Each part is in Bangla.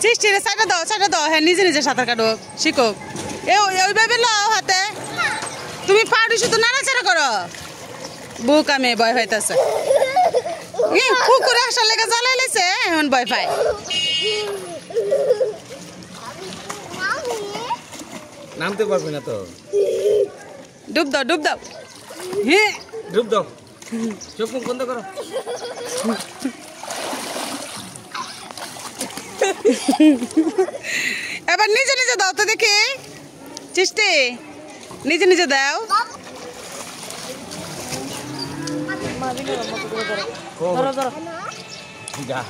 চিষ্টিরে সাইডে দাও হ্যাঁ নিজে নিজে সাঁতার কাটো শিখো ওইভাবে লাও হাতে তুমি পাউডি শুধু নাড়াচাড়া করো বুক আমি ভয় হইতেছে পুকুরে আসার লেগে জ্বালাই লেছে এখন ভয় পায় নামতে পারবে না তো ডুব দাও হ্যাঁ ডুব দাও চোখ মুখ বন্ধ করো এবার নিজে নিজে দাও তো দেখি চিষ্টি নিজে দাও যা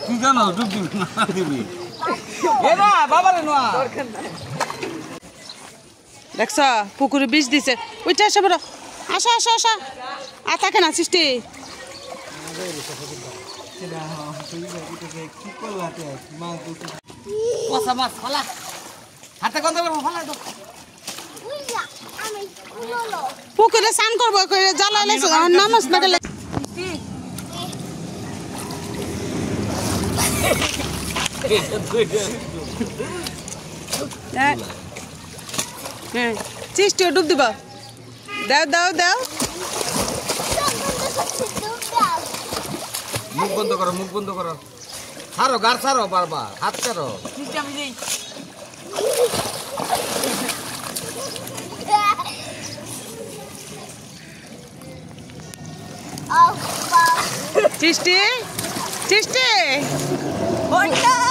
কি জানো ডুব দিবি না দিবি বাবারে নোয়া দেখছ পুকুরে বিষ দিছে ওইটা আসা বড় আসা আর থাকে না সৃষ্টি পুকুরে স্নান করবো জ্বালাইলে নামাজ না গেলে হ্যাঁ চিষ্টিও ডুব দিব দাও মুখ বন্ধ করো ছাড়ো গার ছাড়ো বারবার হাত ছাড়ো চিষ্টি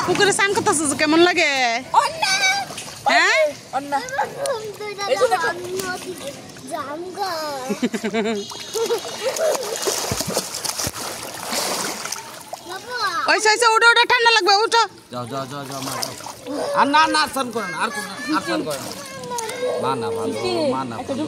পুকুরে স্নান করতেছিস কেমন লাগে হ্যাঁ ওইসা ওটা ঠান্ডা লাগবে উঠো যাও আর না স্নান করেন আর স্নান করেন মা না ভালো